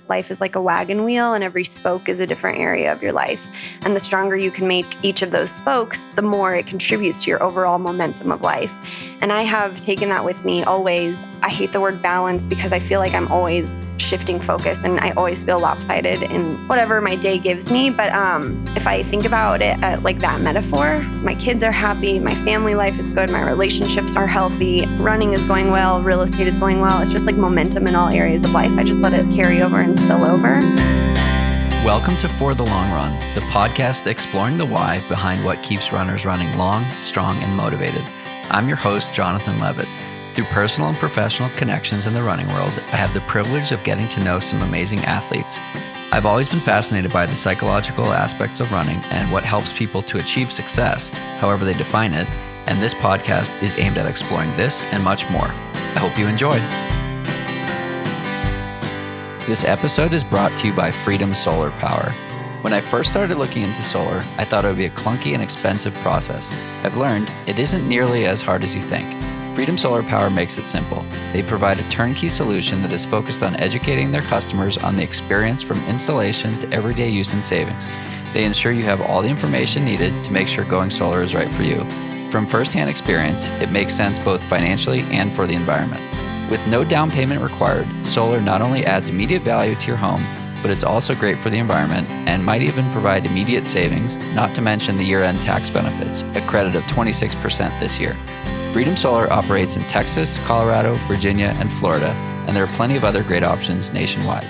life is like a wagon wheel and every spoke is a different area of your life. And the stronger you can make each of those spokes, the more it contributes to your overall momentum of life. And I have taken that with me always. I hate the word balance because I feel like I'm always shifting focus and I always feel lopsided in whatever my day gives me. But if I think about it like that metaphor, my kids are happy, my family life is good, my relationships are healthy, running is going well, real estate is going well. It's just like momentum in all areas of life. I just let it carry over and spill over. Welcome to For the Long Run, the podcast exploring the why behind what keeps runners running long, strong, and motivated. I'm your host, Jonathan Levitt. Through personal and professional connections in the running world, I have the privilege of getting to know some amazing athletes. I've always been fascinated by the psychological aspects of running and what helps people to achieve success, however they define it, and this podcast is aimed at exploring this and much more. I hope you enjoy. This episode is brought to you by Freedom Solar Power. When I first started looking into solar, I thought it would be a clunky and expensive process. I've learned it isn't nearly as hard as you think. Freedom Solar Power makes it simple. They provide a turnkey solution that is focused on educating their customers on the experience from installation to everyday use and savings. They ensure you have all the information needed to make sure going solar is right for you. From firsthand experience, it makes sense both financially and for the environment. With no down payment required, solar not only adds immediate value to your home, but it's also great for the environment and might even provide immediate savings, not to mention the year-end tax benefits, a credit of 26% this year. Freedom Solar operates in Texas, Colorado, Virginia, and Florida, and there are plenty of other great options nationwide.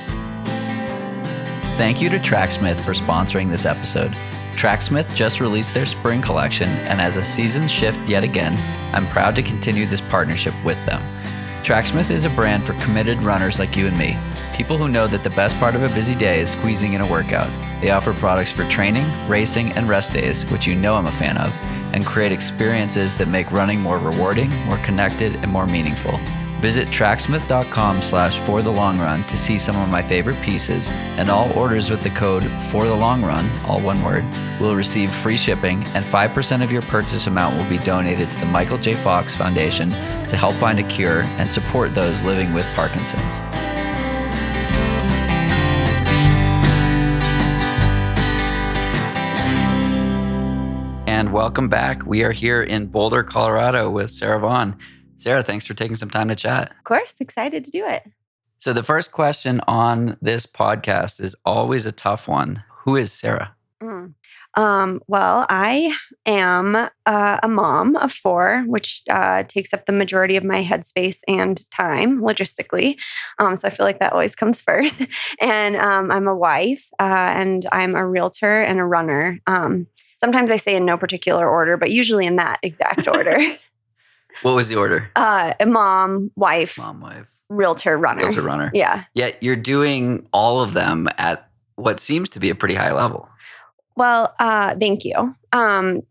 Thank you to Tracksmith for sponsoring this episode. Tracksmith just released their spring collection, and as a season shift yet again, I'm proud to continue this partnership with them. Tracksmith is a brand for committed runners like you and me, people who know that the best part of a busy day is squeezing in a workout. They offer products for training, racing, and rest days, which you know I'm a fan of, and create experiences that make running more rewarding, more connected, and more meaningful. Visit tracksmith.com/forthelongrun to see some of my favorite pieces, and all orders with the code FORTHELONGRUN, all one word, will receive free shipping, and 5% of your purchase amount will be donated to the Michael J. Fox Foundation to help find a cure and support those living with Parkinson's. And welcome back. We are here in Boulder, Colorado with Sara Vaughn. Sara, thanks for taking some time to chat. Of course, excited to do it. So the first question on this podcast is always a tough one. Who is Sara? Well, I am a mom of 4, which takes up the majority of my headspace and time logistically. So I feel like that always comes first. And I'm a wife, and I'm a realtor and a runner. Sometimes I say in no particular order, but usually in that exact order. What was the order? Mom, wife, realtor, runner. Realtor, runner. Yeah. Yet you're doing all of them at what seems to be a pretty high level. Well, thank you.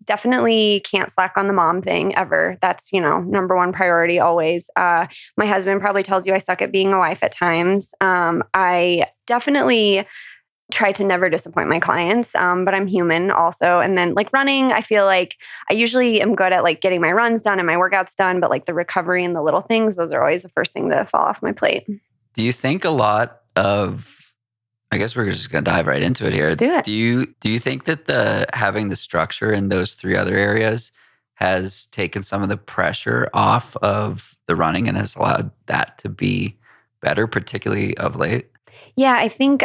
Definitely can't slack on the mom thing ever. That's, number one priority always. My husband probably tells you I suck at being a wife at times. I definitely try to never disappoint my clients, but I'm human also. And then like running, I feel like I usually am good at like getting my runs done and my workouts done, but like the recovery and the little things, those are always the first thing to fall off my plate. Do you think a lot of, I guess we're just going to dive right into it here. Let's do it. Do you think that having the structure in those 3 other areas has taken some of the pressure off of the running and has allowed that to be better, particularly of late? Yeah, I think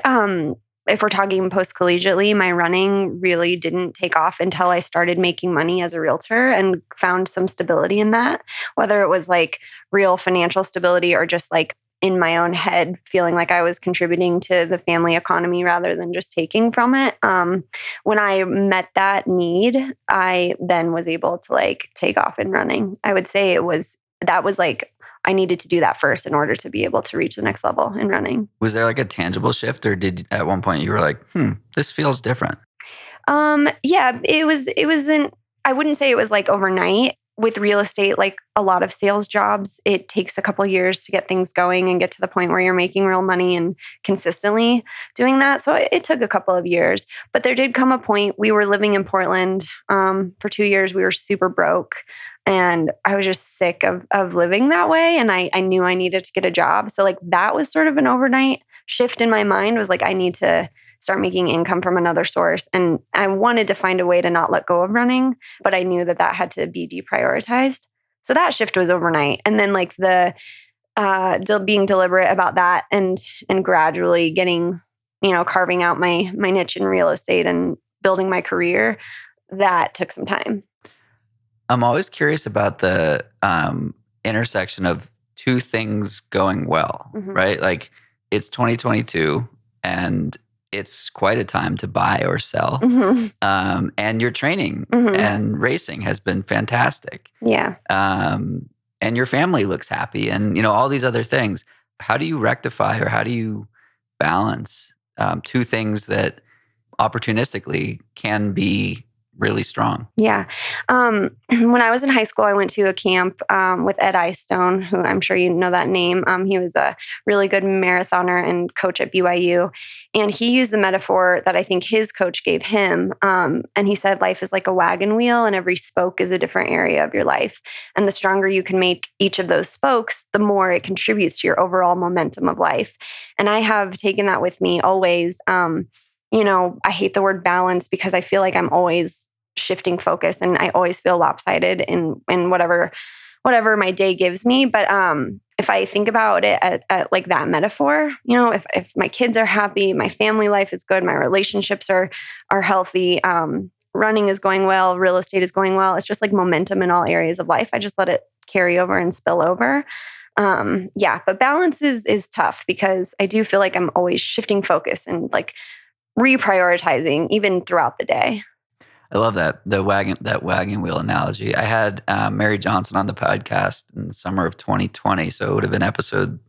if we're talking post-collegiately, my running really didn't take off until I started making money as a realtor and found some stability in that, whether it was like real financial stability or just like in my own head, feeling like I was contributing to the family economy rather than just taking from it. When I met that need, I then was able to like take off in running. I would say that was like, I needed to do that first in order to be able to reach the next level in running. Was there like a tangible shift, or did at one point you were like, this feels different? Yeah, it wasn't, I wouldn't say it was like overnight. With real estate, like a lot of sales jobs, it takes a couple of years to get things going and get to the point where you're making real money and consistently doing that. So it took a couple of years, but there did come a point. We were living in Portland for 2 years. We were super broke and I was just sick of living that way. And I knew I needed to get a job. So like that was sort of an overnight shift in my mind was like, I need to start making income from another source. And I wanted to find a way to not let go of running, but I knew that that had to be deprioritized. So that shift was overnight. And then like the being deliberate about that and gradually getting, carving out my niche in real estate and building my career, that took some time. I'm always curious about the intersection of two things going well, right? Like it's 2022 and it's quite a time to buy or sell. And your training and racing has been fantastic. Yeah. And your family looks happy and, all these other things. How do you rectify or how do you balance two things that opportunistically can be really strong? Yeah. When I was in high school, I went to a camp with Ed Eyestone, who I'm sure you know that name. He was a really good marathoner and coach at BYU. And he used the metaphor that I think his coach gave him. And he said, life is like a wagon wheel and every spoke is a different area of your life. And the stronger you can make each of those spokes, the more it contributes to your overall momentum of life. And I have taken that with me always. I hate the word balance because I feel like I'm always shifting focus and I always feel lopsided in whatever my day gives me. But if I think about it at like that metaphor, if my kids are happy, my family life is good, my relationships are healthy, running is going well, real estate is going well. It's just like momentum in all areas of life. I just let it carry over and spill over. But balance is tough because I do feel like I'm always shifting focus and like reprioritizing even throughout the day. I love that wagon wheel analogy. I had Mary Johnson on the podcast in the summer of 2020, so it would have been episode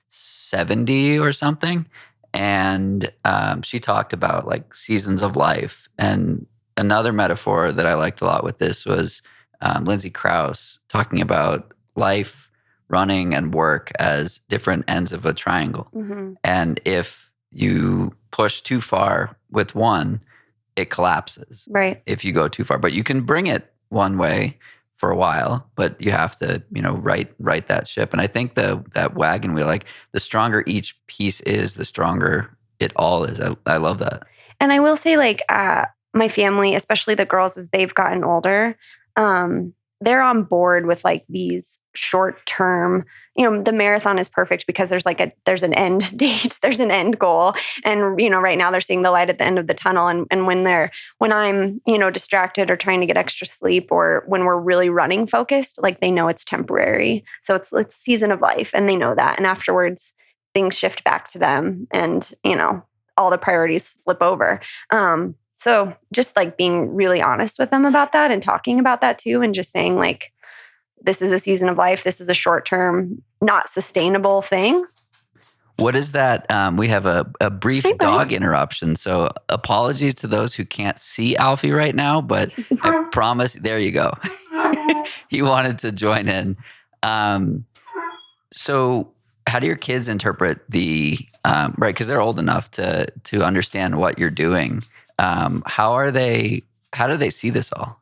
70 or something. And she talked about like seasons of life. And another metaphor that I liked a lot with this was Lindsay Krause talking about life, running, and work as different ends of a triangle. And if you push too far with one, it collapses. Right. If you go too far. But you can bring it one way for a while, but you have to, right that ship. And I think that wagon wheel, like the stronger each piece is, the stronger it all is. I love that. And I will say like my family, especially the girls as they've gotten older, they're on board with like these short term, the marathon is perfect because there's an end date, there's an end goal. And, right now they're seeing the light at the end of the tunnel. And when I'm, distracted or trying to get extra sleep or when we're really running focused, like they know it's temporary. So it's season of life and they know that. And afterwards things shift back to them and, all the priorities flip over. So just like being really honest with them about that and talking about that too. And just saying like, this is a season of life. This is a short-term, not sustainable thing. What is that? We have a brief dog interruption. So apologies to those who can't see Alfie right now, but I promise, there you go. He wanted to join in. So how do your kids interpret the, right? Because they're old enough to understand what you're doing. How do they see this all?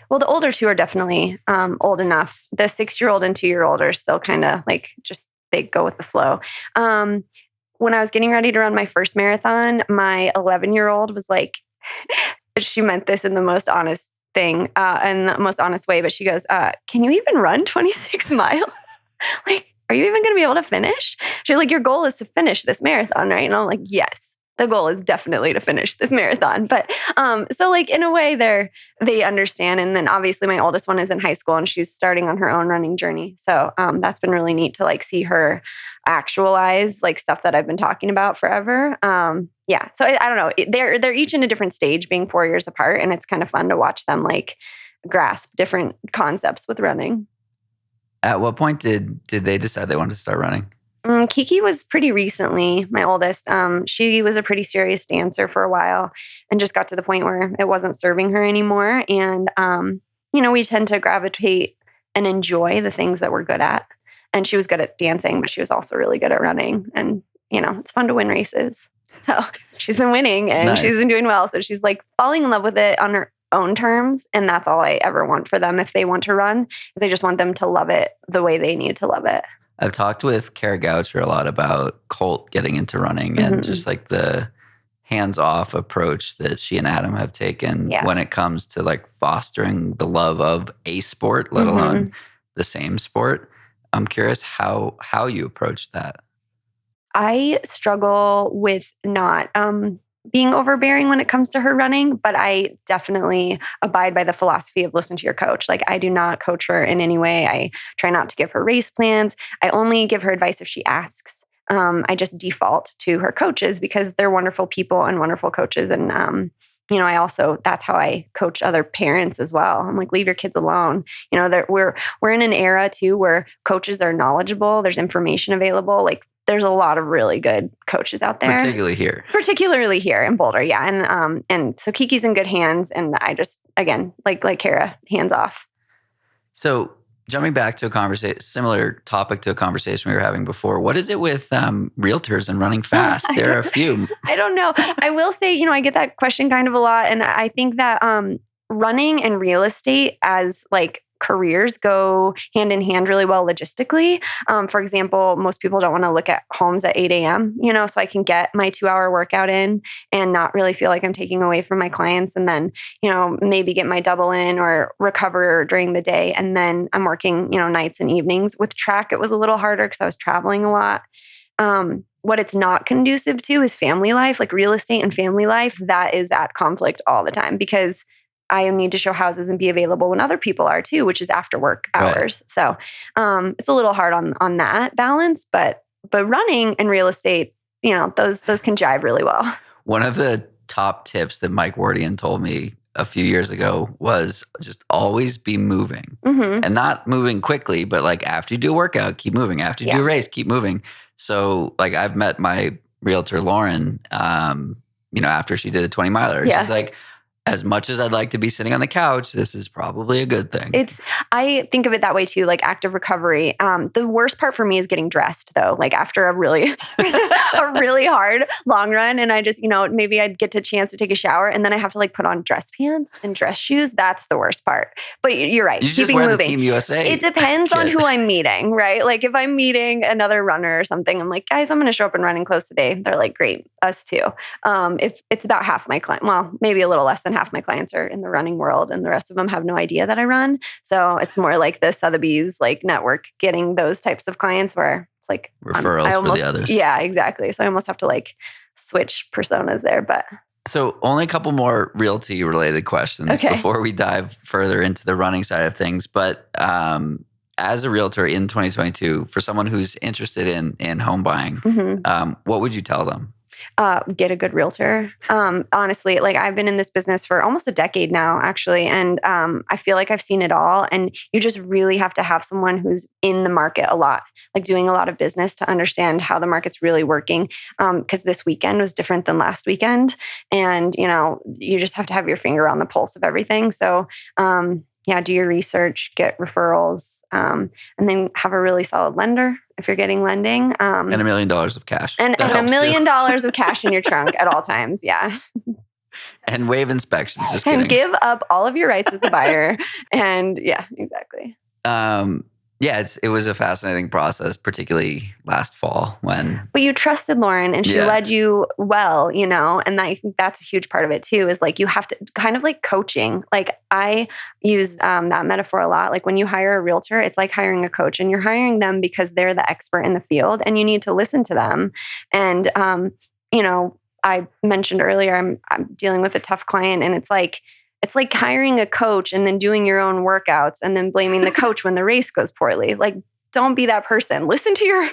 Well, the older two are definitely old enough. The 6-year-old and 2-year-old are still kind of like just they go with the flow. When I was getting ready to run my first marathon, my 11-year-old was like, she meant this in the most honest thing and the most honest way, but she goes, can you even run 26 miles? Like, are you even going to be able to finish? She's like, your goal is to finish this marathon, right? And I'm like, yes. The goal is definitely to finish this marathon. But so like in a way they understand. And then obviously my oldest one is in high school and she's starting on her own running journey. So that's been really neat to like see her actualize like stuff that I've been talking about forever. So I don't know. They're each in a different stage being 4 years apart. And it's kind of fun to watch them like grasp different concepts with running. At what point did they decide they wanted to start running? Kiki was pretty recently, my oldest. She was a pretty serious dancer for a while and just got to the point where it wasn't serving her anymore. And, we tend to gravitate and enjoy the things that we're good at. And she was good at dancing, but she was also really good at running. And, it's fun to win races. So she's been winning and She's been doing well. So she's like falling in love with it on her own terms. And that's all I ever want for them if they want to run, is I just want them to love it the way they need to love it. I've talked with Kara Goucher a lot about Colt getting into running and just like the hands-off approach that she and Adam have taken when it comes to like fostering the love of a sport, let alone the same sport. I'm curious how you approach that. I struggle with not being overbearing when it comes to her running, but I definitely abide by the philosophy of listen to your coach. Like, I do not coach her in any way. I try not to give her race plans. I only give her advice if she asks. I just default to her coaches because they're wonderful people and wonderful coaches. And, I also, that's how I coach other parents as well. I'm like, leave your kids alone. We're in an era too where coaches are knowledgeable. There's information available. Like, there's a lot of really good coaches out there. Particularly here in Boulder. Yeah. And so Kiki's in good hands. And I just, again, like Kara, hands off. So jumping back to a conversation, similar topic to a conversation we were having before, what is it with realtors and running fast? There are a few. I don't know. I will say, I get that question kind of a lot. And I think that running and real estate as like careers go hand in hand really well logistically. For example, most people don't want to look at homes at 8 a.m., so I can get my 2-hour workout in and not really feel like I'm taking away from my clients. And then, maybe get my double in or recover during the day. And then I'm working, nights and evenings. With track, it was a little harder because I was traveling a lot. What it's not conducive to is family life, like real estate and family life. That is at conflict all the time because I need to show houses and be available when other people are too, which is after work hours. Right. So it's a little hard on that balance, but running and real estate, those can jive really well. One of the top tips that Mike Wardian told me a few years ago was just always be moving and not moving quickly, but like after you do a workout, keep moving. After you do a race, keep moving. So like I've met my realtor, Lauren, after she did a 20 miler, she's like, as much as I'd like to be sitting on the couch, this is probably a good thing. I think of it that way too, like active recovery. The worst part for me is getting dressed though, like after a really hard long run. And I just, maybe I'd get a chance to take a shower and then I have to like put on dress pants and dress shoes. That's the worst part. But you're right. You just wear the Team USA. It depends on who I'm meeting, right? Like if I'm meeting another runner or something, I'm like, guys, I'm going to show up in running clothes today. They're like, great, us too. If it's about half my client, well, maybe a little less than half my clients are in the running world and the rest of them have no idea that I run. So it's more like the Sotheby's like network getting those types of clients where it's like referrals for the others. Yeah, exactly. So I almost have to like switch personas there, but. So only a couple more realty related questions before we dive further into the running side of things. But as a realtor in 2022, for someone who's interested in home buying, what would you tell them? Get a good realtor. Honestly, like I've been in this business for almost a decade now, actually. And I feel like I've seen it all. And you just really have to have someone who's in the market a lot, like doing a lot of business to understand how the market's really working. Because this weekend was different than last weekend. And, you just have to have your finger on the pulse of everything. So, do your research, get referrals, and then have a really solid lender if you're getting lending. And $1 million of cash. And $1 million of cash in your trunk at all times. Yeah. And waive inspections. Just kidding. And give up all of your rights as a buyer. And yeah, exactly. It was a fascinating process, particularly last fall when. But you trusted Lauren and she led you well, and I think that's a huge part of it too, is like you have to kind of like coaching. Like I use that metaphor a lot. Like when you hire a realtor, it's like hiring a coach and you're hiring them because they're the expert in the field and you need to listen to them. And, I mentioned earlier, I'm dealing with a tough client and it's like hiring a coach and then doing your own workouts and then blaming the coach when the race goes poorly. Like, don't be that person. Listen to your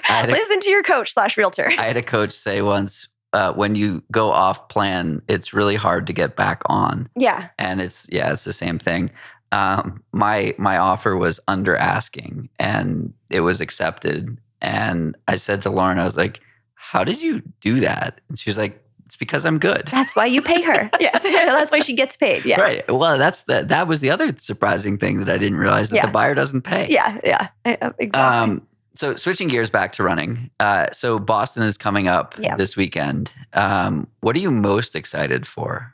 coach / realtor. I had a coach say once, when you go off plan, it's really hard to get back on. Yeah. And it's the same thing. My offer was under asking and it was accepted. And I said to Lauren, I was like, how did you do that? And she was like, it's because I'm good. That's why you pay her. Yes. That's why she gets paid. Yeah. Right. Well, that was the other surprising thing that I didn't realize, that the buyer doesn't pay. Yeah. Exactly. So switching gears back to running. So Boston is coming up this weekend. What are you most excited for?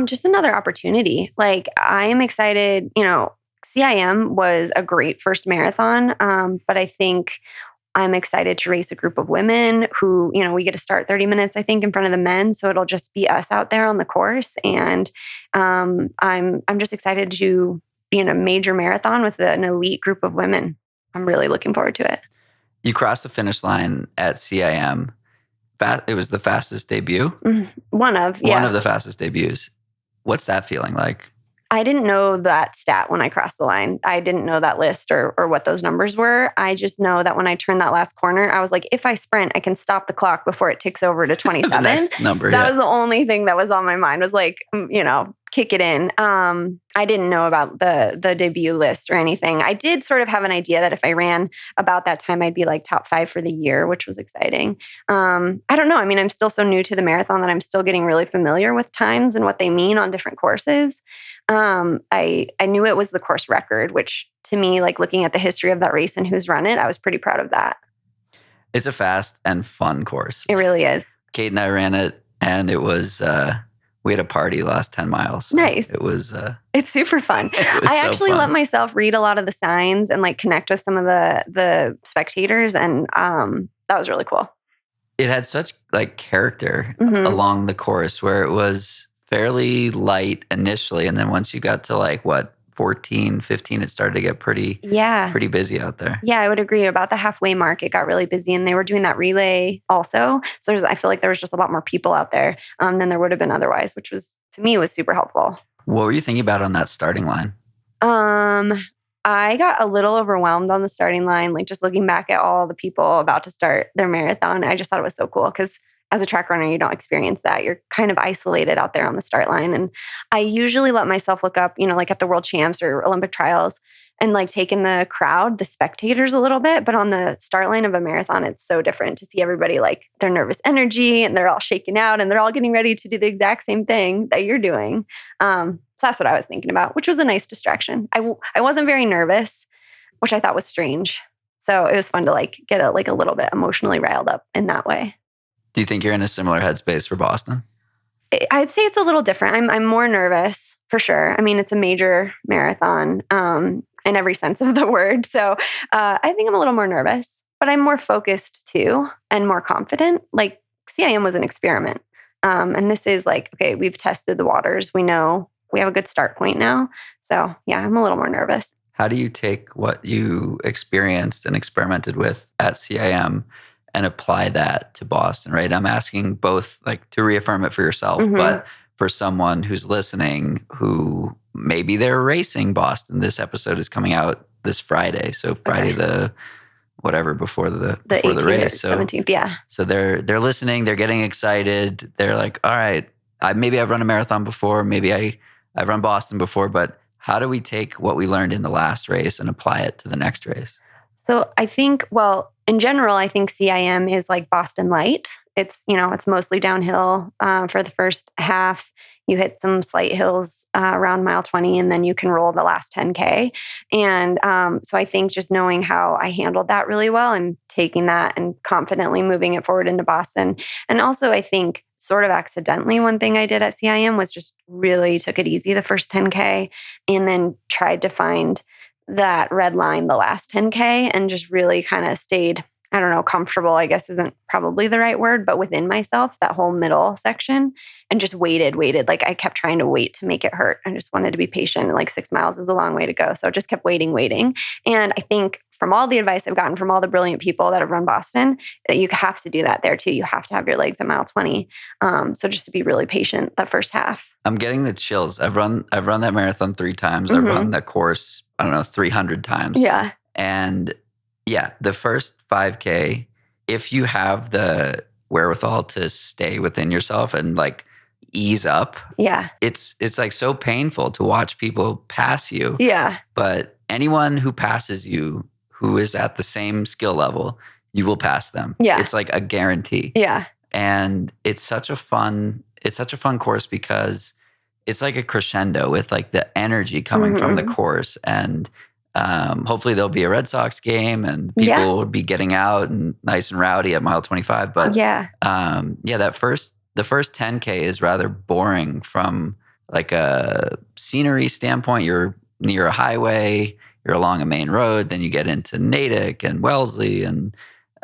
Just another opportunity. Like I am excited, CIM was a great first marathon. But I think I'm excited to race a group of women who, we get to start 30 minutes, I think, in front of the men. So it'll just be us out there on the course. And I'm just excited to be in a major marathon with an elite group of women. I'm really looking forward to it. You crossed the finish line at CIM. It was the fastest debut? One of the fastest debuts. What's that feeling like? I didn't know that stat when I crossed the line. I didn't know that list or what those numbers were. I just know that when I turned that last corner, I was like, if I sprint, I can stop the clock before it ticks over to 27. The next number, that was the only thing that was on my mind, was like, kick it in. I didn't know about the debut list or anything. I did sort of have an idea that if I ran about that time, I'd be like top 5 for the year, which was exciting. I don't know. I mean, I'm still so new to the marathon that I'm still getting really familiar with times and what they mean on different courses. I knew it was the course record, which to me, like looking at the history of that race and who's run it, I was pretty proud of that. It's a fast and fun course. It really is. Kate and I ran it, and it was... we had a party the last 10 miles. So nice. It was... it's super fun. I actually let myself read a lot of the signs and like connect with some of the spectators. And that was really cool. It had such like character along the course, where it was fairly light initially. And then once you got to like 14, 15, it started to get pretty busy out there. Yeah, I would agree. About the halfway mark, it got really busy, and they were doing that relay also. So I feel like there was just a lot more people out there than there would have been otherwise, which was, to me, was super helpful. What were you thinking about on that starting line? I got a little overwhelmed on the starting line, like just looking back at all the people about to start their marathon. I just thought it was so cool because as a track runner, you don't experience that. You're kind of isolated out there on the start line. And I usually let myself look up, like at the world champs or Olympic trials, and like take in the crowd, the spectators a little bit. But on the start line of a marathon, it's so different to see everybody like their nervous energy, and they're all shaking out and they're all getting ready to do the exact same thing that you're doing. So that's what I was thinking about, which was a nice distraction. I wasn't very nervous, which I thought was strange. So it was fun to like get a little bit emotionally riled up in that way. Do you think you're in a similar headspace for Boston? I'd say it's a little different. I'm more nervous for sure. I mean, it's a major marathon in every sense of the word. So I think I'm a little more nervous, but I'm more focused too and more confident. Like CIM was an experiment. And this is like, okay, we've tested the waters. We know we have a good start point now. So yeah, I'm a little more nervous. How do you take what you experienced and experimented with at CIM and apply that to Boston, right? I'm asking both like to reaffirm it for yourself, but for someone who's listening who maybe they're racing Boston. This episode is coming out this Friday. So Friday the whatever before the race. So 17th, yeah. So they're listening, they're getting excited. They're like, all right, maybe I've run a marathon before, maybe I've run Boston before, but how do we take what we learned in the last race and apply it to the next race? So I think, in general, I think CIM is like Boston light. It's, it's mostly downhill for the first half. You hit some slight hills around mile 20, and then you can roll the last 10K. And so I think just knowing how I handled that really well and taking that and confidently moving it forward into Boston. And also I think sort of accidentally, one thing I did at CIM was just really took it easy the first 10K and then tried to find that red line the last 10K and just really kind of stayed, I don't know, comfortable, I guess isn't probably the right word, but within myself, that whole middle section, and just waited. Like I kept trying to wait to make it hurt. I just wanted to be patient. And like 6 miles is a long way to go. So I just kept waiting. And I think from all the advice I've gotten from all the brilliant people that have run Boston, that you have to do that there too. You have to have your legs at mile 20. So just to be really patient that first half. I'm getting the chills. I've run that marathon 3 times. I've run that course, 300 times. Yeah. And yeah, the first 5K, if you have the wherewithal to stay within yourself and like ease up, it's like so painful to watch people pass you. Yeah. But anyone who passes you, who is at the same skill level, you will pass them. Yeah. It's like a guarantee. Yeah. And it's such a fun course because it's like a crescendo with like the energy coming from the course. And hopefully there'll be a Red Sox game and people will be getting out and nice and rowdy at mile 25. But the first 10K is rather boring from like a scenery standpoint. You're near a highway, you're along a main road, then you get into Natick and Wellesley and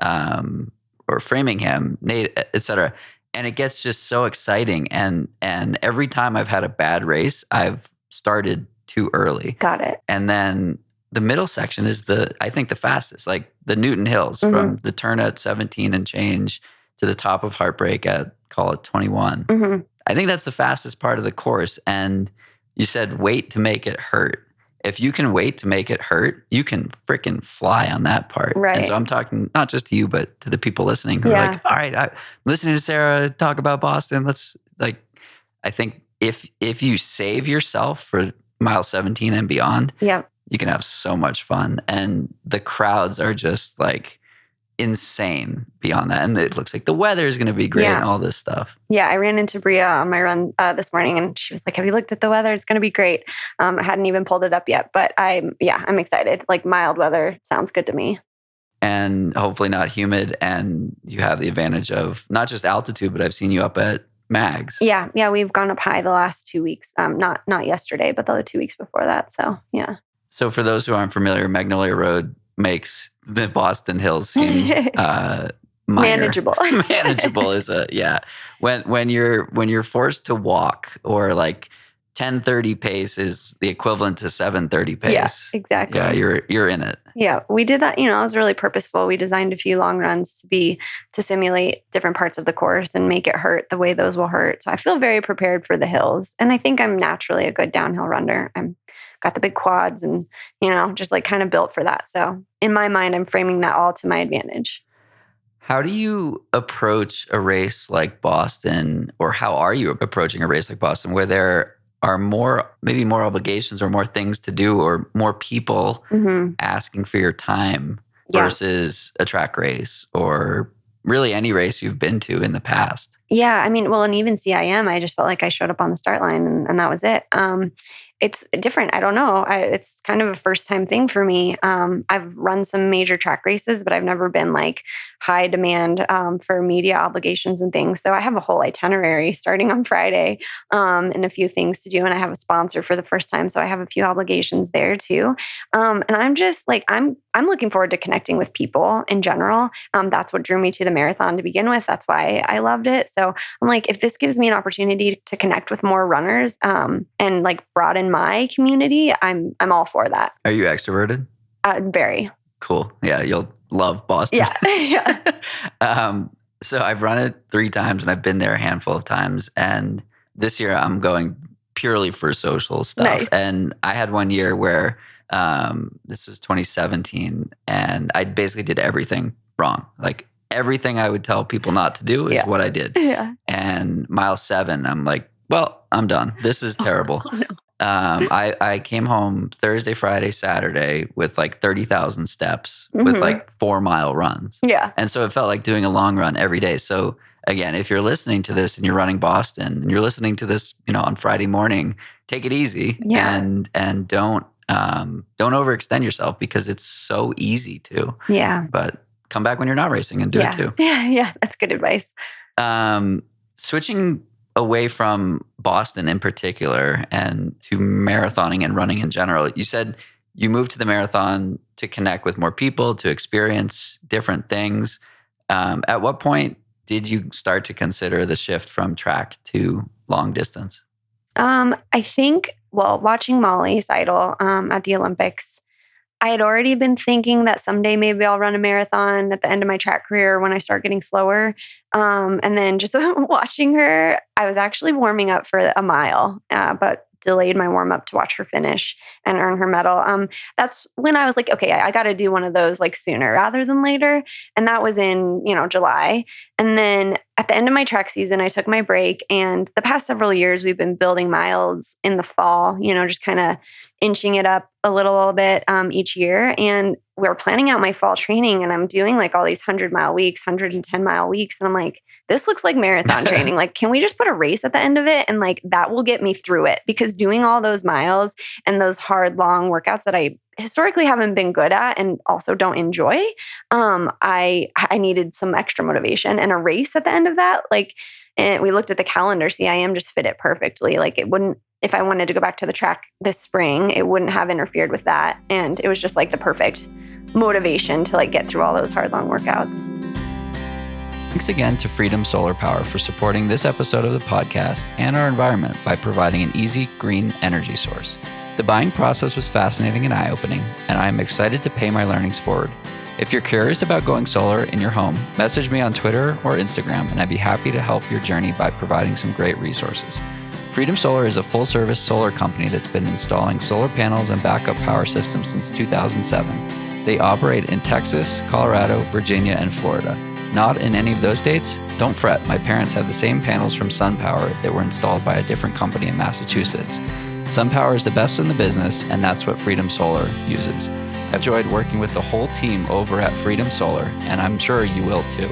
or Framingham, Nate, et cetera. And it gets just so exciting. And every time I've had a bad race, I've started too early. Got it. And then the middle section is I think the fastest, like the Newton Hills from the turn at 17 and change to the top of Heartbreak at, call it 21. I think that's the fastest part of the course. And you said wait to make it hurt. If you can wait to make it hurt, you can freaking fly on that part. Right. And so I'm talking not just to you, but to the people listening who are like, all right, I'm listening to Sara talk about Boston. I think if you save yourself for mile 17 and beyond, you can have so much fun. And the crowds are just like insane beyond that. And it looks like the weather is going to be great and all this stuff. Yeah, I ran into Bria on my run this morning and she was like, have you looked at the weather? It's going to be great. I hadn't even pulled it up yet, but I'm excited. Like mild weather sounds good to me. And hopefully not humid. And you have the advantage of not just altitude, but I've seen you up at Mags. Yeah, we've gone up high the last 2 weeks. Not yesterday, but the 2 weeks before that. So yeah. So for those who aren't familiar, Magnolia Road makes the Boston Hills seem manageable. Manageable is when you're forced to walk, or like 10:30 pace is the equivalent to 7:30 pace. Yeah, exactly. Yeah, you're in it. Yeah, we did that. It was really purposeful. We designed a few long runs to simulate different parts of the course and make it hurt the way those will hurt. So I feel very prepared for the hills, and I think I'm naturally a good downhill runner. I'm got the big quads and, just like kind of built for that. So in my mind, I'm framing that all to my advantage. How do you approach a race like Boston, or how are you approaching a race like Boston, where there are maybe more obligations or more things to do or more people asking for your time versus a track race or really any race you've been to in the past? Yeah. I mean, well, and even CIM, I just felt like I showed up on the start line and that was it. It's different. I don't know. It's kind of a first time thing for me. I've run some major track races, but I've never been like high demand for media obligations and things. So I have a whole itinerary starting on Friday and a few things to do. And I have a sponsor for the first time. So I have a few obligations there too. And I'm just like, I'm looking forward to connecting with people in general. That's what drew me to the marathon to begin with. That's why I loved it. So I'm like, if this gives me an opportunity to connect with more runners and like broaden my community, I'm all for that. Are you extroverted? Very. Cool. Yeah, you'll love Boston. Yeah. So I've run it 3 times and I've been there a handful of times. And this year I'm going purely for social stuff. Nice. And I had one year where this was 2017 and I basically did everything wrong. Like everything I would tell people not to do is what I did. Yeah. And mile 7, I'm like, well, I'm done. This is terrible. Oh, no. I came home Thursday, Friday, Saturday with like 30,000 steps with like 4-mile runs. Yeah. And so it felt like doing a long run every day. So again, if you're listening to this and you're running Boston and you're listening to this, on Friday morning, take it easy and don't overextend yourself because it's so easy to. Yeah. But come back when you're not racing and do it too. Yeah. That's good advice. Switching away from Boston in particular and to marathoning and running in general, you said you moved to the marathon to connect with more people, to experience different things. At what point did you start to consider the shift from track to long distance? I think, watching Molly Seidel at the Olympics, I had already been thinking that someday maybe I'll run a marathon at the end of my track career when I start getting slower. And then just watching her, I was actually warming up for a mile, but delayed my warm up to watch her finish and earn her medal. That's when I was like, okay, I got to do one of those like sooner rather than later. And that was in, July. And then at the end of my track season, I took my break. And the past several years, we've been building miles in the fall, just kind of inching it up a little bit each year. And we're planning out my fall training and I'm doing like all these 100-mile weeks, 110-mile weeks. And I'm like, this looks like marathon training. Like, can we just put a race at the end of it? And like, that will get me through it, because doing all those miles and those hard, long workouts that I historically haven't been good at and also don't enjoy, I needed some extra motivation, and a race at the end of that. Like, and we looked at the calendar, CIM just fit it perfectly. Like it wouldn't, if I wanted to go back to the track this spring, it wouldn't have interfered with that. And it was just like the perfect motivation to like get through all those hard, long workouts. Thanks again to Freedom Solar Power for supporting this episode of the podcast and our environment by providing an easy, green energy source. The buying process was fascinating and eye-opening, and I am excited to pay my learnings forward. If you're curious about going solar in your home, message me on Twitter or Instagram, and I'd be happy to help your journey by providing some great resources. Freedom Solar is a full-service solar company that's been installing solar panels and backup power systems since 2007. They operate in Texas, Colorado, Virginia, and Florida. Not in any of those states? Don't fret, my parents have the same panels from SunPower that were installed by a different company in Massachusetts. SunPower is the best in the business, and that's what Freedom Solar uses. I've enjoyed working with the whole team over at Freedom Solar, and I'm sure you will too.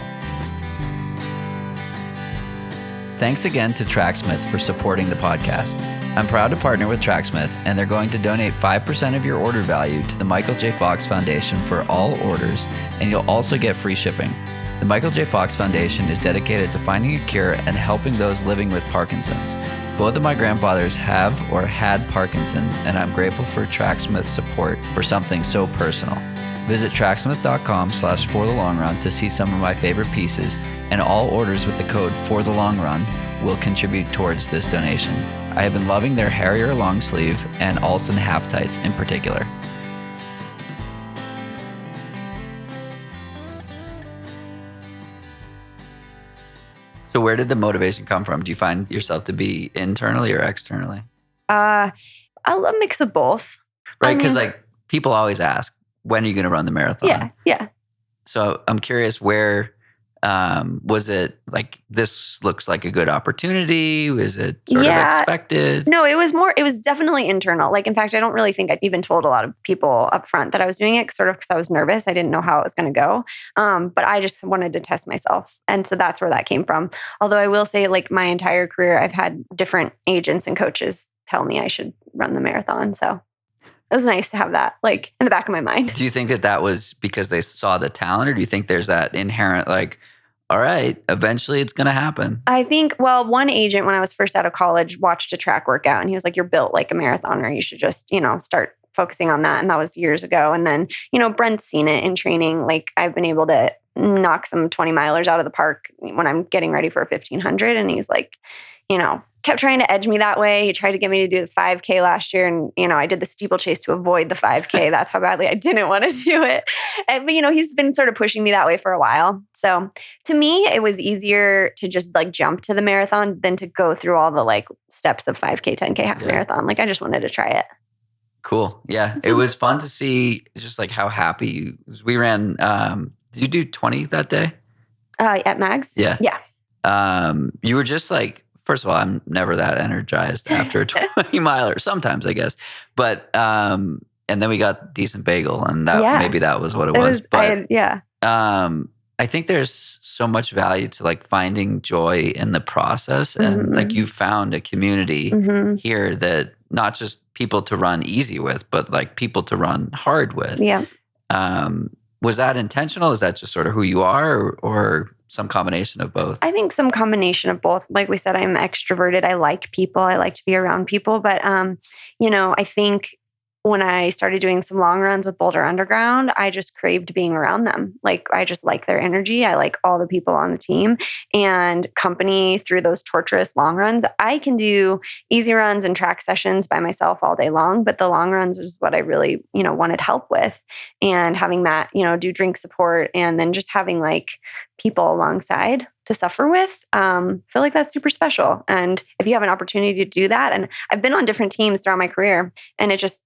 Thanks again to Tracksmith for supporting the podcast. I'm proud to partner with Tracksmith, and they're going to donate 5% of your order value to the Michael J. Fox Foundation for all orders, and you'll also get free shipping. The Michael J. Fox Foundation is dedicated to finding a cure and helping those living with Parkinson's. Both of my grandfathers have or had Parkinson's, and I'm grateful for Tracksmith's support for something so personal. Visit tracksmith.com/forthelongrun to see some of my favorite pieces, and all orders with the code FORTHELONGRUN will contribute towards this donation. I have been loving their Harrier long sleeve and Alston half tights in particular. So where did the motivation come from? Do you find yourself to be internally or externally? A mix of both. Right, because like people always ask, when are you going to run the marathon? Yeah. So I'm curious, where was it like, this looks like a good opportunity? Was it sort of expected? No, it was definitely internal. Like, in fact, I don't really think I'd even told a lot of people up front that I was doing it sort of because I was nervous. I didn't know how it was going to go. But I just wanted to test myself. And so that's where that came from. Although I will say, like, my entire career, I've had different agents and coaches tell me I should run the marathon. So it was nice to have that like in the back of my mind. Do you think that was because they saw the talent, or do you think there's that inherent like, all right, eventually it's going to happen? I think, well, one agent when I was first out of college watched a track workout and he was like, you're built like a marathoner. You should just, start focusing on that. And that was years ago. And then, Brent's seen it in training. Like I've been able to knock some 20 milers out of the park when I'm getting ready for a 1500. And he's like, kept trying to edge me that way. He tried to get me to do the 5K last year. And, I did the steeplechase to avoid the 5K. That's how badly I didn't want to do it. But, he's been sort of pushing me that way for a while. So to me, it was easier to just like jump to the marathon than to go through all the like steps of 5K, 10K, half marathon. Like I just wanted to try it. Cool. Yeah. It was fun to see just like how happy we ran. Did you do 20 that day? At Mags? Yeah. Yeah. You were just like, first of all, I'm never that energized after a 20 miler, sometimes I guess. But, and then we got decent bagel and maybe that was what it was. But I think there's so much value to like finding joy in the process. And like you found a community here that not just people to run easy with, but like people to run hard with. Yeah. Was that intentional? Is that just sort of who you are or some combination of both? I think some combination of both. Like we said, I'm extroverted. I like people. I like to be around people. But, I think when I started doing some long runs with Boulder Underground, I just craved being around them. Like, I just like their energy. I like all the people on the team and company through those torturous long runs. I can do easy runs and track sessions by myself all day long, but the long runs is what I really, wanted help with. And having that, do drink support and then just having like people alongside to suffer with, feel like that's super special. And if you have an opportunity to do that, and I've been on different teams throughout my career, and it just,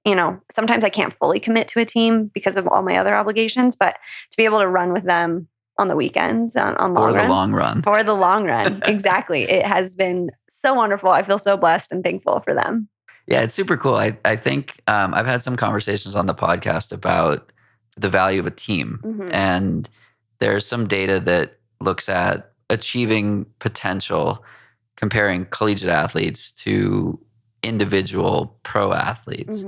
sometimes I can't fully commit to a team because of all my other obligations, but to be able to run with them on the weekends, on long runs. For the long run. Exactly. It has been so wonderful. I feel so blessed and thankful for them. Yeah, it's super cool. I think I've had some conversations on the podcast about the value of a team. And there's some data that looks at achieving potential, comparing collegiate athletes to individual pro athletes.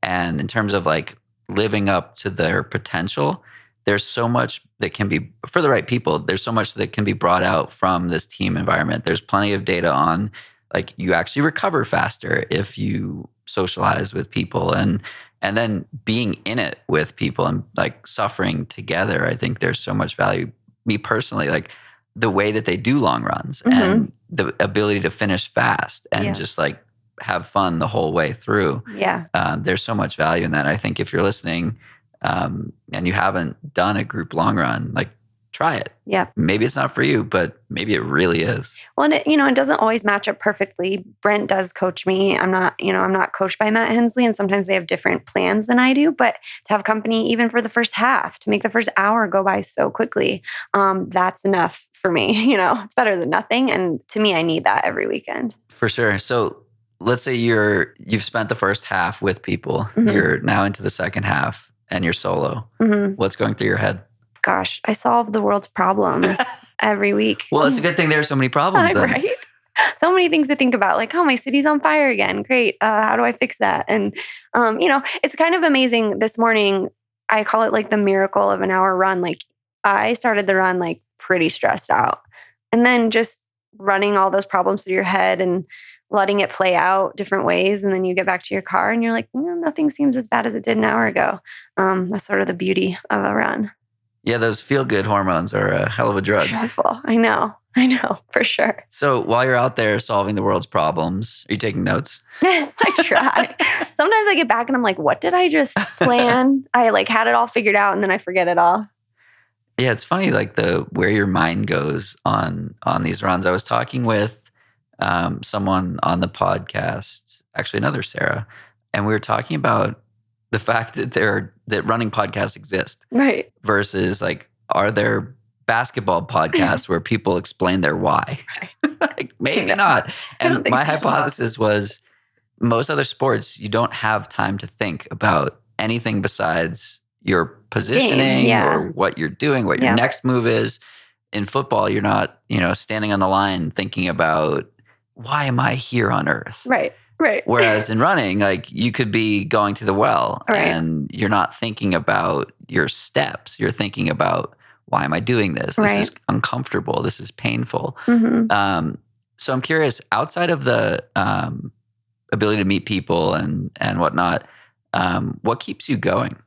And in terms of like living up to their potential, there's so much that can be, for the right people, there's so much that can be brought out from this team environment. There's plenty of data on like you actually recover faster if you socialize with people. And And then being in it with people and like suffering together, I think there's so much value. Me personally, like the way that they do long runs and the ability to finish fast and just like have fun the whole way through. Yeah. There's so much value in that. I think if you're listening and you haven't done a group long run, like try it. Yeah. Maybe it's not for you, but maybe it really is. Well, and it doesn't always match up perfectly. Brent does coach me. I'm not coached by Matt Hensley, and sometimes they have different plans than I do. But to have company, even for the first half, to make the first hour go by so quickly, that's enough for me. It's better than nothing. And to me, I need that every weekend. For sure. So let's say you've spent the first half with people. You're now into the second half and you're solo. What's going through your head? Gosh, I solve the world's problems every week. Well, it's a good thing there are so many problems. Right? So many things to think about, like, oh, my city's on fire again. Great. How do I fix that? And, it's kind of amazing. This morning, I call it like the miracle of an hour run. Like, I started the run like pretty stressed out. And then just running all those problems through your head and letting it play out different ways. And then you get back to your car and you're like, nothing seems as bad as it did an hour ago. That's sort of the beauty of a run. Yeah, those feel-good hormones are a hell of a drug. Dreadful. I know, for sure. So while you're out there solving the world's problems, are you taking notes? I try. Sometimes I get back and I'm like, what did I just plan? I like had it all figured out and then I forget it all. Yeah, it's funny, like where your mind goes on these runs. I was talking with someone on the podcast, actually another Sarah, and we were talking about the fact that running podcasts exist, right? Versus like, are there basketball podcasts where people explain their why? Right. Like, maybe not. And my hypothesis was most other sports, you don't have time to think about anything besides your positioning or what you're doing, what your next move is. In football, you're not, standing on the line thinking about why am I here on earth? Right. Whereas in running, like you could be going to the well and you're not thinking about your steps. You're thinking about, why am I doing this? This is uncomfortable. This is painful. So I'm curious, outside of the ability to meet people and whatnot, what keeps you going?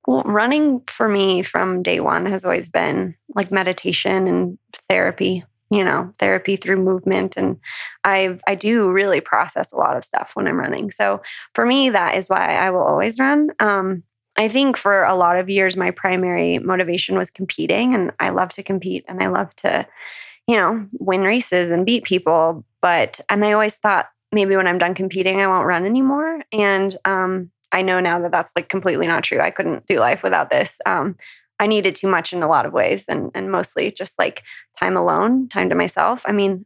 Well, running for me from day one has always been like meditation and therapy. Therapy through movement. And I do really process a lot of stuff when I'm running. So for me, that is why I will always run. I think for a lot of years, my primary motivation was competing, and I love to compete and I love to, win races and beat people. And I always thought maybe when I'm done competing, I won't run anymore. And I know now that that's like completely not true. I couldn't do life without this. I needed too much in a lot of ways, and mostly just like time alone, time to myself. I mean,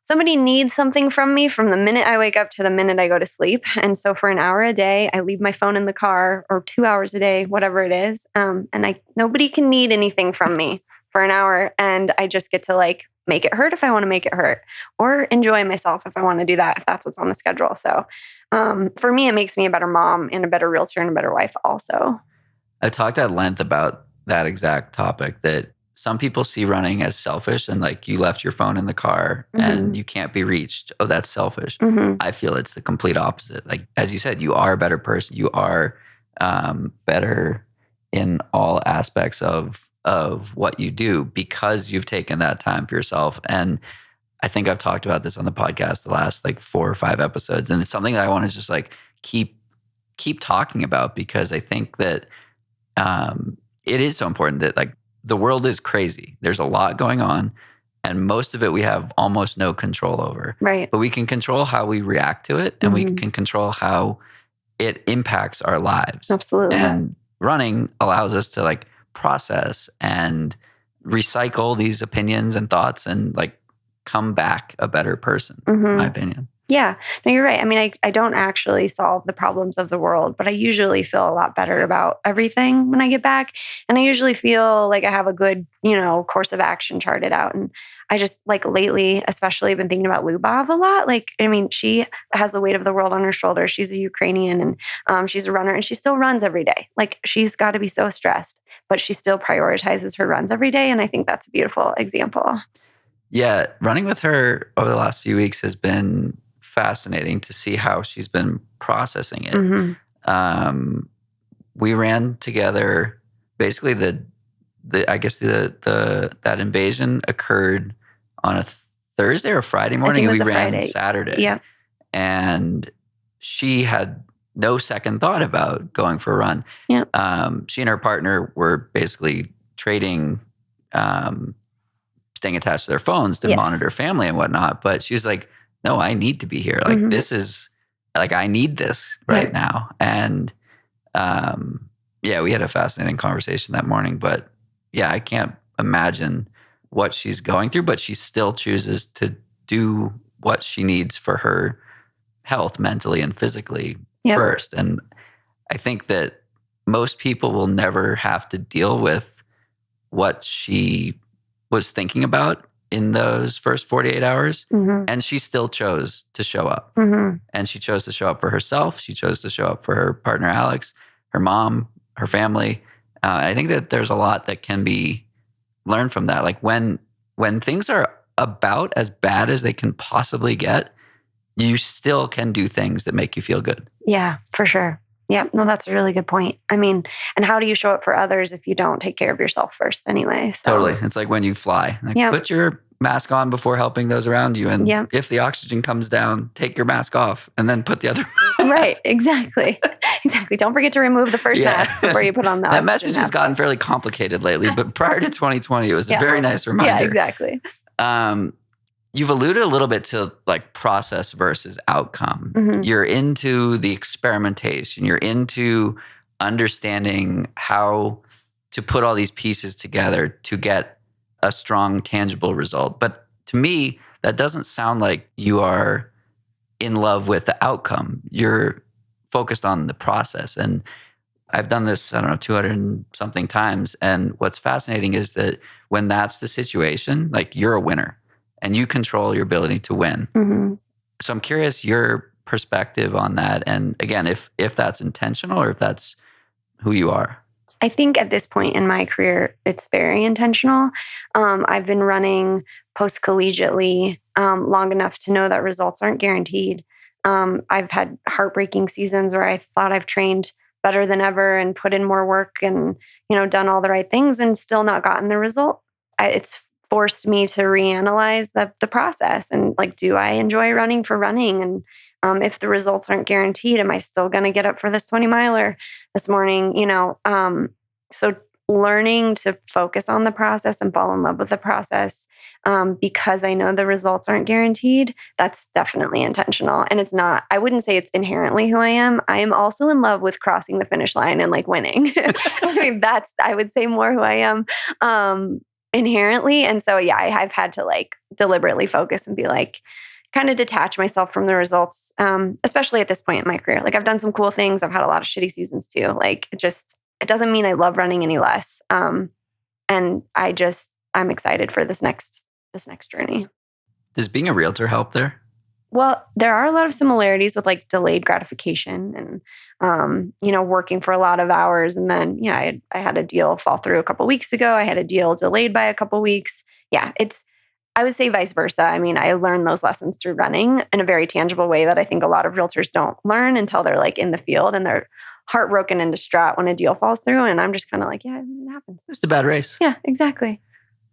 somebody needs something from me from the minute I wake up to the minute I go to sleep. And so for an hour a day, I leave my phone in the car, or 2 hours a day, whatever it is. And nobody can need anything from me for an hour. And I just get to like make it hurt if I want to make it hurt, or enjoy myself if I want to do that, if that's what's on the schedule. So for me, it makes me a better mom and a better realtor and a better wife also. I talked at length about that exact topic, that some people see running as selfish and like you left your phone in the car and you can't be reached. Oh, that's selfish. I feel it's the complete opposite. Like, as you said, you are a better person. You are better in all aspects of what you do because you've taken that time for yourself. And I think I've talked about this on the podcast the last like 4 or 5 episodes. And it's something that I want to just like keep talking about, because I think that it is so important that like the world is crazy. There's a lot going on, and most of it we have almost no control over. Right. But we can control how we react to it, and we can control how it impacts our lives. Absolutely. And running allows us to like process and recycle these opinions and thoughts and like come back a better person, in my opinion. Yeah, no, you're right. I mean, I don't actually solve the problems of the world, but I usually feel a lot better about everything when I get back. And I usually feel like I have a good, course of action charted out. And I just like lately, especially been thinking about Lubov a lot. Like, I mean, she has the weight of the world on her shoulders. She's a Ukrainian, and she's a runner, and she still runs every day. Like, she's got to be so stressed, but she still prioritizes her runs every day. And I think that's a beautiful example. Yeah, running with her over the last few weeks has been fascinating to see how she's been processing it. we ran together. Basically, that invasion occurred on a Thursday or Friday I morning, think it and was we a ran Friday. Saturday. Yep. And she had no second thought about going for a run. Yep. She and her partner were basically trading, staying attached to their phones to Yes. monitor family and whatnot. But she was like, no, I need to be here. Like, Mhm. this is like, I need this right now. And yeah, we had a fascinating conversation that morning. But yeah, I can't imagine what she's going through, but she still chooses to do what she needs for her health mentally and physically Yep. first. And I think that most people will never have to deal with what she was thinking about in those first 48 hours. Mhm. And she still chose to show up. Mhm. And she chose to show up for herself. She chose to show up for her partner, Alex, her mom, her family. I think that there's a lot that can be learned from that. Like when things are about as bad as they can possibly get, you still can do things that make you feel good. Yeah, for sure. Yeah, no, that's a really good point. I mean, and how do you show up for others if you don't take care of yourself first anyway? So. Totally. It's like when you fly. Like, put your mask on before helping those around you. And if the oxygen comes down, take your mask off and then put the other Right, exactly. Exactly. Don't forget to remove the first mask before you put on the That message has gotten fairly complicated lately, but prior to 2020, it was a very nice reminder. Yeah, exactly. You've alluded a little bit to like process versus outcome. Mm-hmm. You're into the experimentation. You're into understanding how to put all these pieces together to get a strong, tangible result. But to me, that doesn't sound like you are in love with the outcome. You're focused on the process. And I've done this, 200 and something times. And what's fascinating is that when that's the situation, like you're a winner and you control your ability to win. Mm-hmm. So I'm curious your perspective on that. And again, if that's intentional or if that's who you are. I think at this point in my career, it's very intentional. I've been running post-collegiately long enough to know that results aren't guaranteed. I've had heartbreaking seasons where I thought I've trained better than ever and put in more work and, done all the right things and still not gotten the result. It's forced me to reanalyze the process and like, do I enjoy running for running? And if the results aren't guaranteed, am I still going to get up for this 20 miler this morning? So learning to focus on the process and fall in love with the process because I know the results aren't guaranteed, that's definitely intentional. And it's not, I wouldn't say it's inherently who I am. I am also in love with crossing the finish line and like winning. I mean, that's, I would say more who I am inherently. And so, yeah, I've had to like deliberately focus and be like, kind of detach myself from the results, especially at this point in my career. Like I've done some cool things. I've had a lot of shitty seasons too. Like it doesn't mean I love running any less. And I'm excited for this next journey. Does being a realtor help there? Well, there are a lot of similarities with like delayed gratification and, working for a lot of hours. And then, I had a deal fall through a couple of weeks ago. I had a deal delayed by a couple of weeks. Yeah, I would say vice versa. I mean, I learned those lessons through running in a very tangible way that I think a lot of realtors don't learn until they're like in the field and they're heartbroken and distraught when a deal falls through. And I'm just kind of like, yeah, it happens. It's a bad race. Yeah, exactly.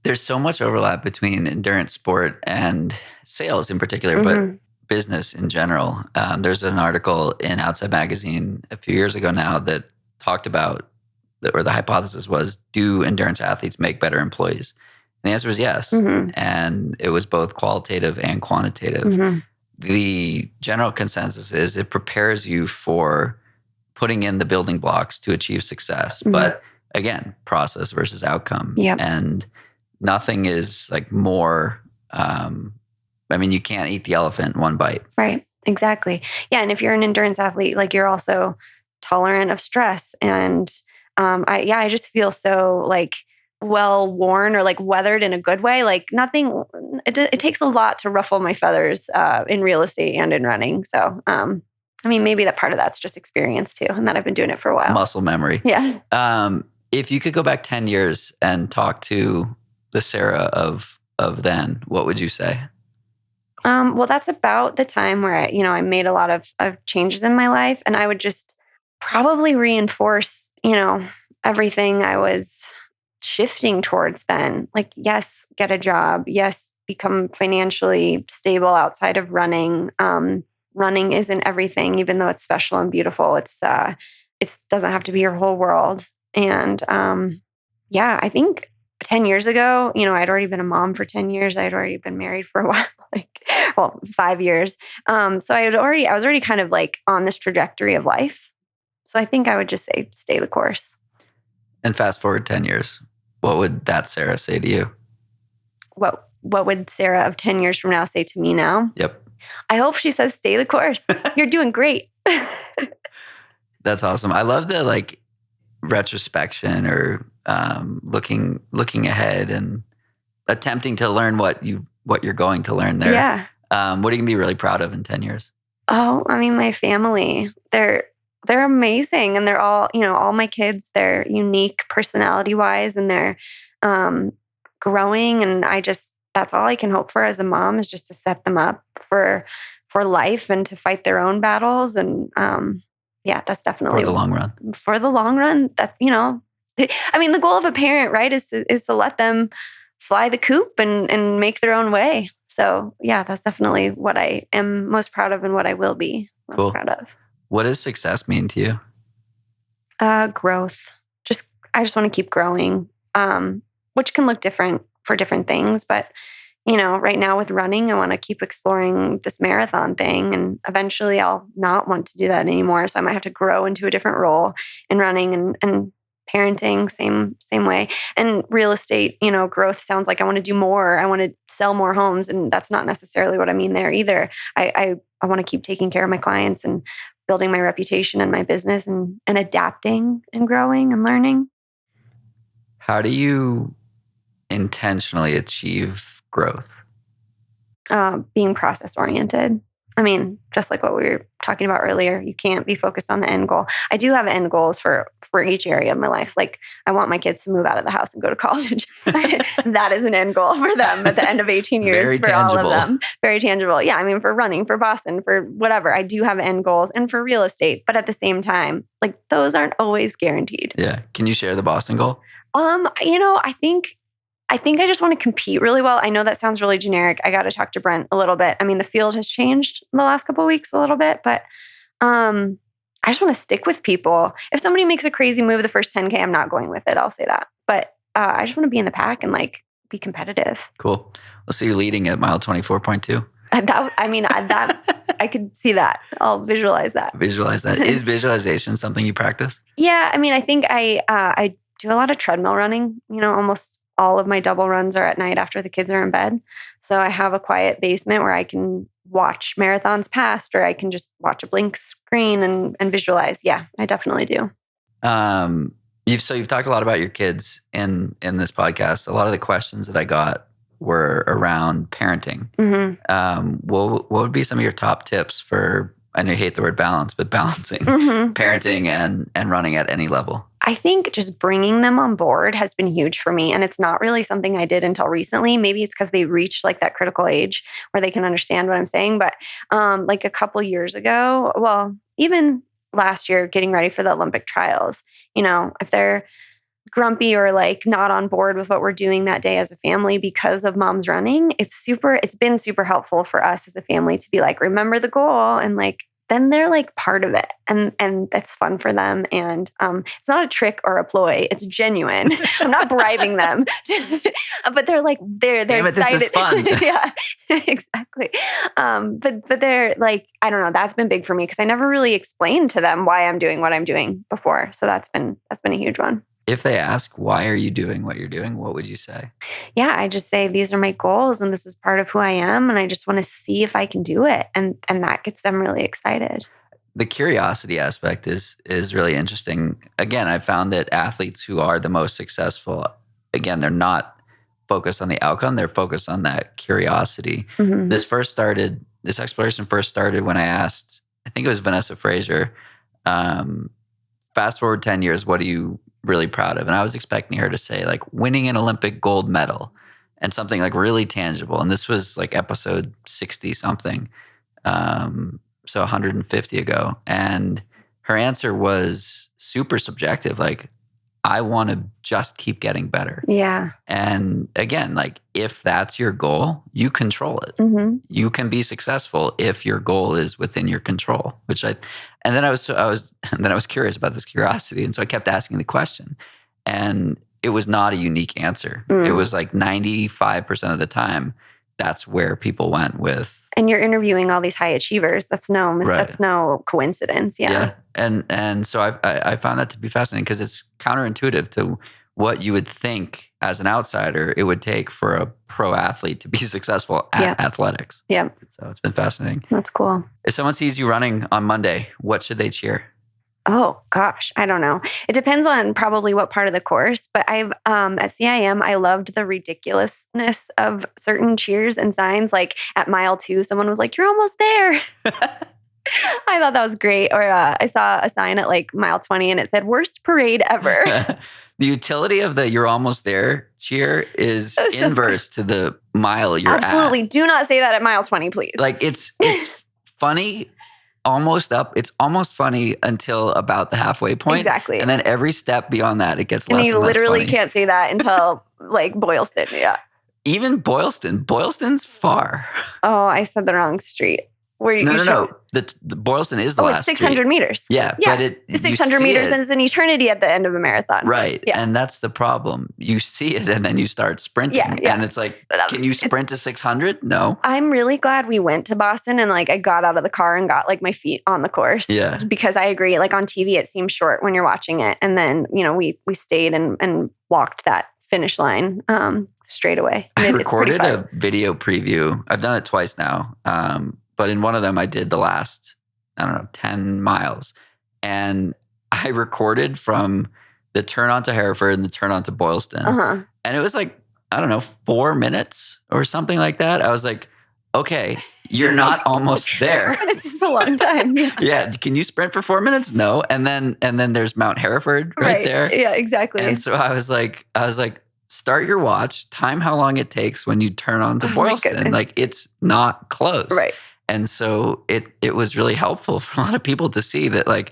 There's so much overlap between endurance sport and sales in particular, but business in general. There's an article in Outside Magazine a few years ago now that talked about, or the hypothesis was, do endurance athletes make better employees? And the answer was yes. And it was both qualitative and quantitative. The general consensus is it prepares you for putting in the building blocks to achieve success. But again, process versus outcome. Yep. And nothing is like more, you can't eat the elephant in one bite. Right. Exactly. Yeah. And if you're an endurance athlete, like you're also tolerant of stress. And I just feel so like well worn or like weathered in a good way. Like nothing, it takes a lot to ruffle my feathers in real estate and in running. So, maybe that part of that's just experience too, and that I've been doing it for a while. Muscle memory. Yeah. If you could go back 10 years and talk to the Sara of then, what would you say? Well, that's about the time where I made a lot of changes in my life, and I would just probably reinforce, everything I was shifting towards then. Like, yes, get a job. Yes, become financially stable outside of running. Running isn't everything, even though it's special and beautiful. It doesn't have to be your whole world. And yeah, I think 10 years ago, I'd already been a mom for 10 years. I'd already been married for a while, well, 5 years. So I was already kind of like on this trajectory of life. So I think I would just say, stay the course. And fast forward 10 years, what would that Sara say to you? What would Sara of 10 years from now say to me now? Yep. I hope she says, stay the course. You're doing great. That's awesome. I love the like retrospection or looking ahead and attempting to learn what you're going to learn there. Yeah. What are you gonna be really proud of in 10 years? Oh, I mean, my family, they're amazing. And they're all, all my kids, they're unique personality wise and they're growing. And that's all I can hope for as a mom is just to set them up for life and to fight their own battles. And yeah, that's definitely For the long run. For the long run, that, I mean, the goal of a parent, right, is to let them fly the coop and make their own way. So yeah, that's definitely what I am most proud of and what I will be most proud of. What does success mean to you? Growth. I just want to keep growing, which can look different for different things. But, right now with running, I want to keep exploring this marathon thing. And eventually I'll not want to do that anymore. So I might have to grow into a different role in running and parenting, same way. And real estate, growth sounds like I want to do more. I want to sell more homes. And that's not necessarily what I mean there either. I want to keep taking care of my clients and building my reputation and my business and adapting and growing and learning. How do you intentionally achieve growth? Being process oriented. I mean, just like what we were talking about earlier, you can't be focused on the end goal. I do have end goals for each area of my life. Like I want my kids to move out of the house and go to college. That is an end goal for them at the end of 18 years. Very for tangible. All of them. Very tangible. Yeah. I mean, for running, for Boston, for whatever, I do have end goals and for real estate. But at the same time, like those aren't always guaranteed. Yeah. Can you share the Boston goal? I think I just want to compete really well. I know that sounds really generic. I got to talk to Brent a little bit. I mean, the field has changed in the last couple of weeks a little bit, but I just want to stick with people. If somebody makes a crazy move the first 10K, I'm not going with it. I'll say that. But I just want to be in the pack and like be competitive. Cool. We'll see you leading at mile 24.2. I could see that. I'll visualize that. Visualize that. Is visualization something you practice? Yeah. I mean, I think I do a lot of treadmill running, almost all of my double runs are at night after the kids are in bed. So I have a quiet basement where I can watch marathons past, or I can just watch a blank screen and visualize. Yeah, I definitely do. You've talked a lot about your kids in this podcast. A lot of the questions that I got were around parenting. Mm-hmm. What would be some of your top tips for, I know you hate the word balance, but balancing parenting and running at any level? I think just bringing them on board has been huge for me. And it's not really something I did until recently. Maybe it's because they reached like that critical age where they can understand what I'm saying. But like a couple years ago, well, even last year, getting ready for the Olympic trials, if they're grumpy or like not on board with what we're doing that day as a family because of mom's running, it's been super helpful for us as a family to be like, remember the goal, and like, then they're like part of it, and that's fun for them. And it's not a trick or a ploy; it's genuine. I'm not bribing them, but they're like they're Damn it, excited. This is fun. Yeah, exactly. But they're like, I don't know. That's been big for me because I never really explained to them why I'm doing what I'm doing before. So that's been a huge one. If they ask, why are you doing what you're doing? What would you say? Yeah, I just say, these are my goals and this is part of who I am. And I just want to see if I can do it. And that gets them really excited. The curiosity aspect is really interesting. Again, I've found that athletes who are the most successful, again, they're not focused on the outcome. They're focused on that curiosity. Mm-hmm. This exploration first started when I asked, I think it was Vanessa Frazier, fast forward 10 years, what are you really proud of? And I was expecting her to say like winning an Olympic gold medal and something like really tangible. And this was like episode 60 something. So 150 ago. And her answer was super subjective. Like, I want to just keep getting better. Yeah. And again, like, if that's your goal, you control it. Mm-hmm. You can be successful if your goal is within your control. And then I was curious about this curiosity, and so I kept asking the question, and it was not a unique answer. It was like 95% of the time, that's where people went with. And you're interviewing all these high achievers. That's no coincidence. Yeah. And so I found that to be fascinating because it's counterintuitive to what you would think as an outsider it would take for a pro athlete to be successful at athletics. Yeah. So it's been fascinating. That's cool. If someone sees you running on Monday, what should they cheer? Oh gosh, I don't know. It depends on probably what part of the course, but I've at CIM, I loved the ridiculousness of certain cheers and signs. Like at mile 2, someone was like, "You're almost there." I thought that was great. Or I saw a sign at like mile 20 and it said "Worst parade ever." The utility of the "you're almost there" cheer is inverse to the mile you're at. Absolutely. Do not say that at mile 20, please. Like it's funny. It's almost funny until about the halfway point. Exactly. And then every step beyond that, it gets less and less you literally funny. can't say that until like Boylston. Yeah. Even Boylston's far. Oh, I said the wrong street. No. The Boylston is the last it's 600 street. meters. Yeah. But the 600 meters is an eternity at the end of a marathon. Right. Yeah. And that's the problem. You see it and then you start sprinting. Yeah. And it's like, can you sprint to 600? No. I'm really glad we went to Boston and like I got out of the car and got like my feet on the course. Yeah. Because I agree, like on TV, it seems short when you're watching it. And then, we stayed and walked that finish line straight away. I recorded a video preview. I've done it twice now. But in one of them, I did the last, 10 miles. And I recorded from the turn onto Hereford and the turn onto Boylston. Uh-huh. And it was like, 4 minutes or something like that. I was like, okay, you're not almost there. 4 minutes is a long time. Yeah. Yeah. Can you sprint for 4 minutes? No. And then there's Mount Hereford right there. Yeah, exactly. And so I was like, start your watch, time how long it takes when you turn on to Boylston. Like it's not close. Right. And so it was really helpful for a lot of people to see that like,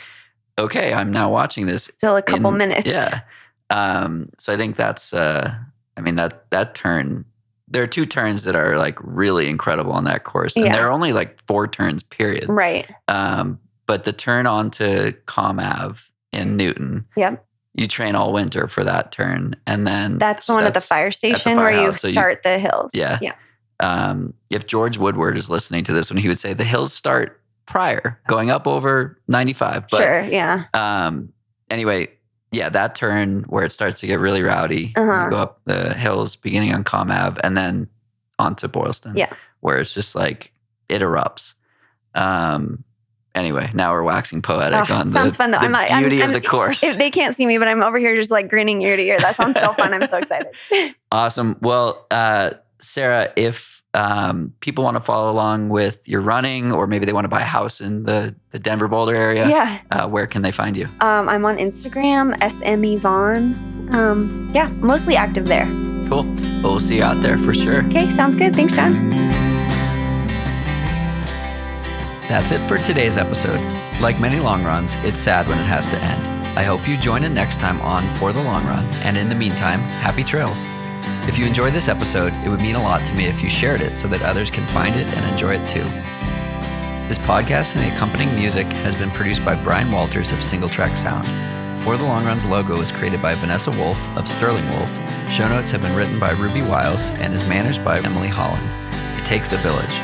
okay, I'm now watching this. Still a couple minutes. Yeah. So I think that's, that turn, there are 2 turns that are like really incredible on that course. And there are only like 4 turns, period. Right. But the turn onto Com Ave in Newton. Yep. You train all winter for that turn. And then that's the one at the fire station where you start the hills. Yeah. Yeah. If George Woodward is listening to this one, he would say the hills start prior, going up over 95. But, sure, yeah. Anyway, that turn where it starts to get really rowdy, you go up the hills beginning on Com Ave and then onto Boylston, where it's just like, it erupts. Anyway, now we're waxing poetic on sounds fun, though. the beauty of the course. They can't see me, but I'm over here just like grinning ear to ear. That sounds so fun. I'm so excited. Awesome. Well, Sara, if people want to follow along with your running, or maybe they want to buy a house in the Denver Boulder area, where can they find you? I'm on Instagram, SME Vaughn. Mostly active there. Cool. Well, we'll see you out there for sure. Okay, sounds good. Thanks, John. That's it for today's episode. Like many long runs, it's sad when it has to end. I hope you join in next time on For the Long Run. And in the meantime, happy trails. If you enjoyed this episode, it would mean a lot to me if you shared it so that others can find it and enjoy it too. This podcast and the accompanying music has been produced by Brian Walters of Single Track Sound. For the Long Run's logo was created by Vanessa Wolf of Sterling Wolf. Show notes have been written by Ruby Wiles and is managed by Emily Holland. It takes a village.